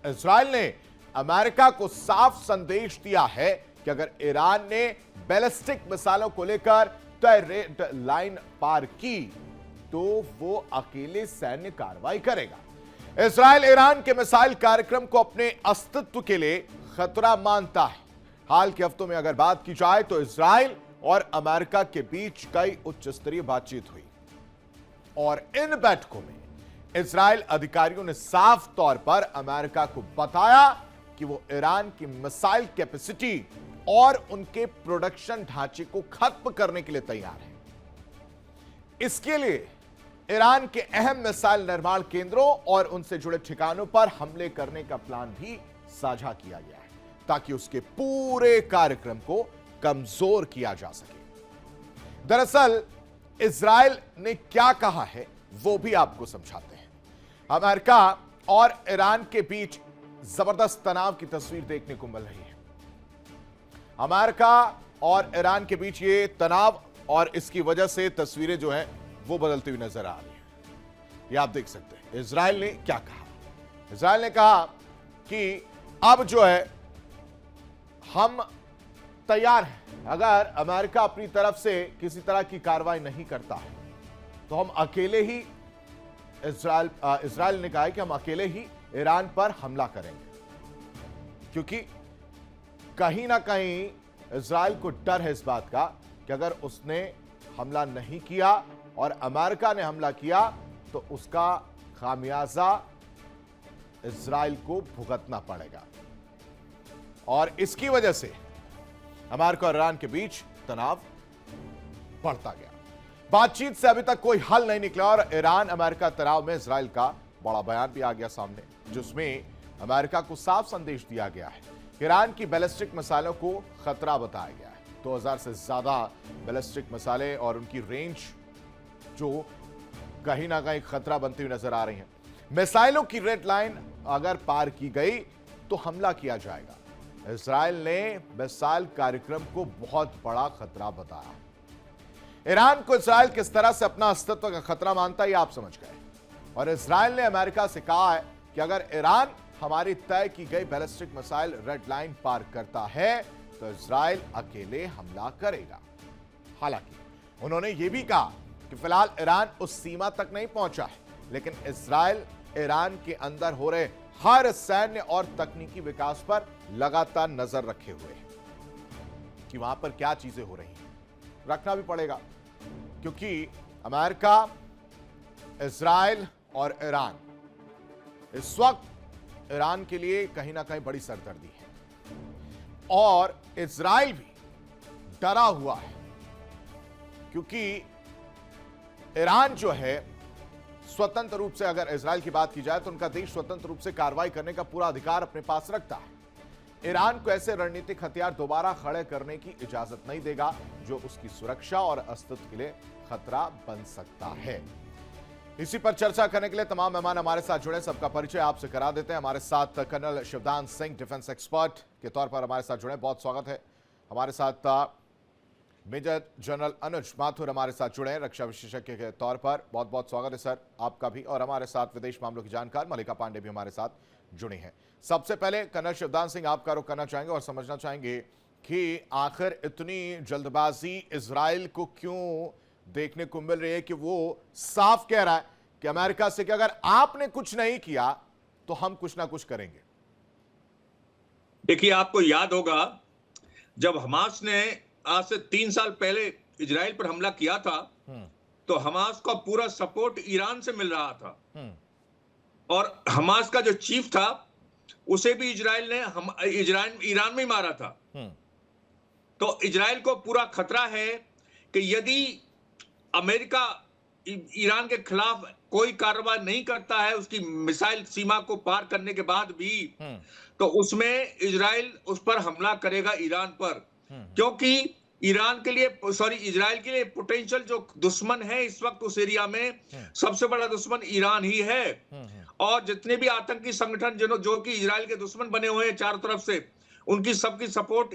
Israel ने America को साफ संदेश दिया है कि अगर ईरान ने बैलिस्टिक मिसाइलों को लेकर तय रेड लाइन पार की तो वो अकेले सैन्य कार्रवाई करेगा। इजराइल ईरान के मिसाइल कार्यक्रम को अपने अस्तित्व के लिए खतरा मानता है। हाल के हफ्तों में अगर बात की जाए तो इजराइल और अमेरिका के बीच कई उच्च स्तरीय बातचीत हुई और इन बैठकों में इजराइल अधिकारियों ने साफ तौर पर अमेरिका को बताया कि वो ईरान की मिसाइल कैपेसिटी और उनके प्रोडक्शन ढांचे को खत्म करने के लिए तैयार है। इसके लिए ईरान के अहम मिसाइल निर्माण केंद्रों और उनसे जुड़े ठिकानों पर हमले करने का प्लान भी साझा किया गया है ताकि उसके पूरे कार्यक्रम को कमजोर किया जा सके। दरअसल इजराइल ने क्या कहा है वो भी आपको समझाते हैं। अमेरिका और ईरान के बीच जबरदस्त तनाव की तस्वीर देखने को मिल रही है। अमेरिका और ईरान के बीच ये तनाव और इसकी वजह से तस्वीरें जो हैं वो बदलती हुई नजर आ रही है। ये आप देख सकते हैं। इजराइल ने क्या कहा? इजराइल ने कहा कि अब जो है हम तैयार हैं। अगर अमेरिका अपनी तरफ से किसी तरह की कार्रवाई नहीं करता है तो हम अकेले ही इजराइल ने कहा है कि हम अकेले ही ईरान पर हमला करेंगे, क्योंकि कहीं ना कहीं इजराइल को डर है इस बात का कि अगर उसने हमला नहीं किया और अमेरिका ने हमला किया तो उसका खामियाजा इजराइल को भुगतना पड़ेगा। और इसकी वजह से अमेरिका और ईरान के बीच तनाव बढ़ता गया। बातचीत से अभी तक कोई हल नहीं निकला और ईरान अमेरिका तनाव में इजराइल का बड़ा बयान भी आ गया सामने, जिसमें अमेरिका को साफ संदेश दिया गया है। ईरान की बैलिस्टिक मिसाइलों को खतरा बताया गया है। 2000 से ज्यादा बैलिस्टिक मिसाइलें और उनकी रेंज जो कहीं ना कहीं खतरा बनती हुई नजर आ रही है। मिसाइलों की रेड लाइन अगर पार की गई तो हमला किया जाएगा। इजराइल ने मिसाइल कार्यक्रम को बहुत बड़ा खतरा बताया। ईरान को इजराइल किस तरह से अपना अस्तित्व का खतरा मानता है, आप समझ गए। और इजराइल ने अमेरिका से कहा है कि अगर ईरान हमारी तय की गई बैलिस्टिक मिसाइल रेड लाइन पार करता है तो इजराइल अकेले हमला करेगा। हालांकि उन्होंने यह भी कहा कि फिलहाल ईरान उस सीमा तक नहीं पहुंचा है, लेकिन इजराइल ईरान के अंदर हो रहे हर सैन्य और तकनीकी विकास पर लगातार नजर रखे हुए है कि वहां पर क्या चीजें हो रही हैं। रखना भी पड़ेगा, क्योंकि अमेरिका, इजराइल और ईरान इस वक्त ईरान के लिए कहीं ना कहीं बड़ी सरदर्दी है और इजराइल भी डरा हुआ है, क्योंकि ईरान जो है स्वतंत्र रूप से, अगर इजराइल की बात की जाए तो उनका देश स्वतंत्र रूप से कार्रवाई करने का पूरा अधिकार अपने पास रखता है। ईरान को ऐसे रणनीतिक हथियार दोबारा खड़े करने की इजाजत नहीं देगा जो उसकी सुरक्षा और अस्तित्व के लिए खतरा बन सकता है। इसी पर चर्चा करने के लिए तमाम मेहमान हमारे साथ जुड़े। सबका परिचय आपसे करा देते हैं। हमारे साथ colonel Shivdan Singh, defence expert के तौर पर हमारे साथ जुड़े, बहुत स्वागत है। हमारे साथ मेजर जनरल अनुज माथुर हमारे साथ जुड़े हैं, रक्षा विशेषज्ञ के तौर पर, बहुत बहुत स्वागत है सर आपका भी। और हमारे साथ विदेश मामलों की जानकार मल्लिका पांडे भी हमारे साथ जुड़ी हैं। सबसे पहले कर्नल शिवदान सिंह, आपका रुख करना चाहेंगे और समझना चाहेंगे कि आखिर इतनी जल्दबाजी इजराइल को क्यों देखने को मिल रही है कि वो साफ कह रहा है कि अमेरिका से कि अगर आपने कुछ नहीं किया तो हम कुछ ना कुछ करेंगे। देखिए, आपको याद होगा जब हमास ने आज से 3 साल पहले इजराइल पर हमला किया था तो हमास का पूरा सपोर्ट ईरान से मिल रहा था और हमास का जो चीफ था उसे भी इजराइल ने ईरान में ही मारा था। तो इजराइल को पूरा खतरा है कि यदि अमेरिका ईरान के खिलाफ कोई कार्रवाई नहीं करता है उसकी मिसाइल सीमा को पार करने के बाद भी, तो उसमें इजराइल उस पर हमला करेगा ईरान पर, क्योंकि इजराइल के लिए पोटेंशियल जो दुश्मन है इस वक्त उस एरिया में सबसे बड़ा दुश्मन ईरान ही है। और जितने भी आतंकी संगठन जो कि इजराइल के दुश्मन बने हुए हैं चारों तरफ से, उनकी सबकी सपोर्ट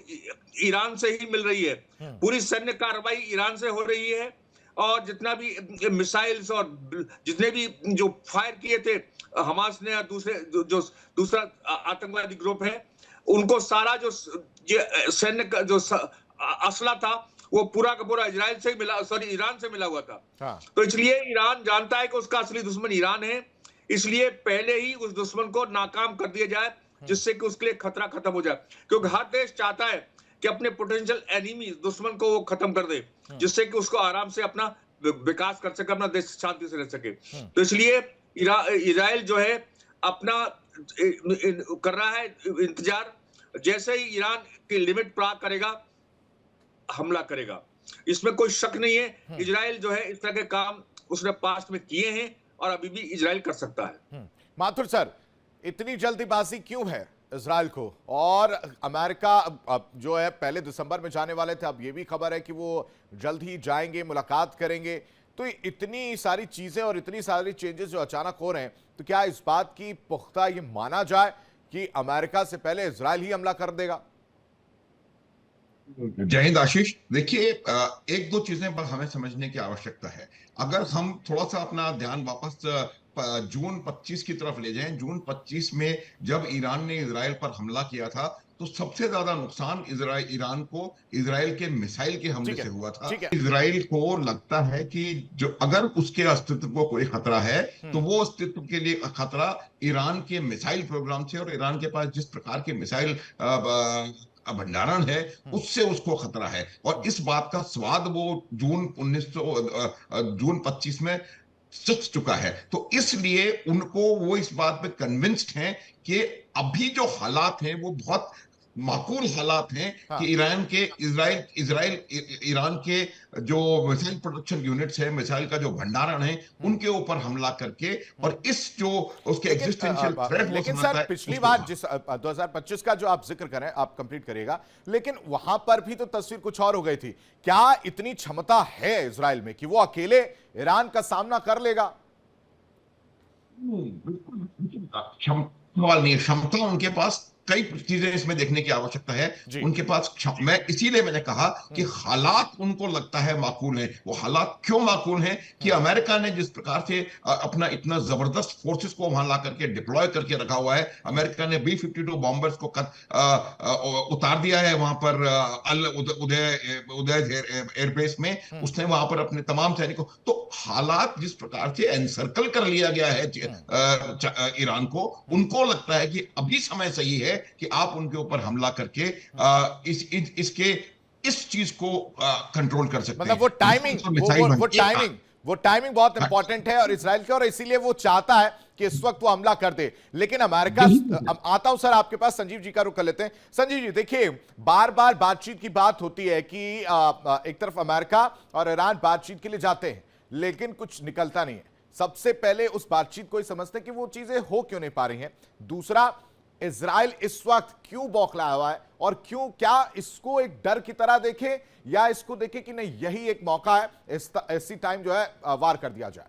ईरान से ही मिल रही है। पूरी सैन्य कार्रवाई ईरान से हो रही है और जितना भी मिसाइल्स और जितने भी जो फायर किए थे हमास ने या जो दूसरा आतंकवादी ग्रुप है, उनको सारा जो सैन्य का जो असला था वो पूरा का पूरा इजराइल से मिला, सॉरी ईरान से मिला हुआ था। हाँ। तो इसलिए ईरान जानता है कि उसका असली दुश्मन ईरान है, इसलिए पहले ही उस दुश्मन को नाकाम कर दिया जाए, जिससे कि उसके लिए खतरा खत्म हो जाए। क्योंकि हर देश चाहता है कि अपने पोटेंशियल एनिमी दुश्मन को वो खत्म कर दे, जिससे कि उसको आराम से अपना विकास कर सके, अपना देश शांति से रह सके। तो इसलिए इजराइल जो है अपना कर रहा है इंतजार, जैसे ही ईरान की लिमिट पार करेगा हमला करेगा, इसमें कोई शक नहीं है। इजराइल जो है इस तरह के काम उसने पास्ट में किए हैं और अभी भी इजराइल कर सकता है। माथुर सर, इतनी जल्दीबाजी क्यों है इजराइल को? और अमेरिका अब जो है पहले दिसंबर में जाने वाले थे, अब ये भी खबर है कि वो जल्द ही जाएंगे, मुलाकात करेंगे। तो इतनी सारी चीजें और इतनी सारी चेंजेस जो अचानक हो रहे हैं, तो क्या इस बात की पुख्ता ये माना जाए कि अमेरिका से पहले इजराइल ही हमला कर देगा? जय हिंद आशीष। देखिए, एक दो चीजें पर हमें समझने की आवश्यकता है। अगर हम थोड़ा सा अपना ध्यान वापस जून 25 की तरफ ले जाएं, जून 25 में जब ईरान ने इजराइल पर हमला किया था, तो सबसे ज्यादा नुकसान ईरान को इजराइल के मिसाइल के हमले से हुआ था। इजराइल को लगता है कि जो अगर उसके अस्तित्व को कोई खतरा है, तो वो अस्तित्व के लिए खतरा ईरान के मिसाइल प्रोग्राम से, और ईरान के पास जिस प्रकार के मिसाइल भंडारण है उससे उसको खतरा है। और इस बात का स्वाद वो जून 25 में चख चुका है। तो इसलिए उनको वो इस बात पे कन्विंस्ड हैं कि अभी जो हालात हैं वो बहुत माकूल हालात हैं। हाँ। कि ईरान के जो मिसाइल प्रोडक्शन यूनिट्स है, मिसाइल का जो भंडारण है, उनके ऊपर हमला करके और इस जो उसके एग्जिस्टेंशियल थ्रेट, लेकिन सर पिछली बार जिस 2025 का जो आप जिक्र करें, आप कंप्लीट करिएगा, लेकिन वहां पर भी तो तस्वीर कुछ और हो गई थी। क्या इतनी क्षमता है इजराइल में कि वो अकेले ईरान का सामना कर लेगा? सवाल नहीं है। क्षमता उनके पास, कई चीजें इसमें देखने की आवश्यकता है उनके पास। इसीलिए मैंने कहा कि हालात उनको लगता है माकूल हैं। वो हालात क्यों माकूल हैं कि अमेरिका ने जिस प्रकार से अपना इतना जबरदस्त फोर्सेस को वहां ला करके डिप्लॉय करके रखा हुआ है। अमेरिका ने B-52 बॉम्बर्स को उतार दिया है वहां पर उदय एयरबेस में। उसने वहां पर अपने तमाम सैनिकों, तो हालात जिस प्रकार से एनसर्कल कर लिया गया है ईरान को, उनको लगता है कि अभी समय सही है कि आप उनके ऊपर हमला करके इस चीज को कंट्रोल कर सकते हैं। मतलब वो टाइमिंग बहुत इंपॉर्टेंट है और इजराइल के, और इसीलिए वो चाहता है कि इस वक्त वो हमला कर दे। लेकिन अमेरिका, आता हूं सर आपके पास, संजीव जी का रुख कर लेते हैं। संजीव जी देखिए, बार बार बातचीत की बात होती है कि एक तरफ अमेरिका और ईरान बातचीत के लिए जाते हैं, लेकिन कुछ निकलता नहीं है। सबसे पहले उस बातचीत को ही समझते हैं कि वो चीजें हो क्यों नहीं पा रही हैं। दूसरा, इजराइल इस वक्त क्यों बौखलाया हुआ है और क्यों, क्या इसको एक डर की तरह देखे या इसको देखे कि नहीं यही एक मौका है, इसी टाइम जो है वार कर दिया जाए?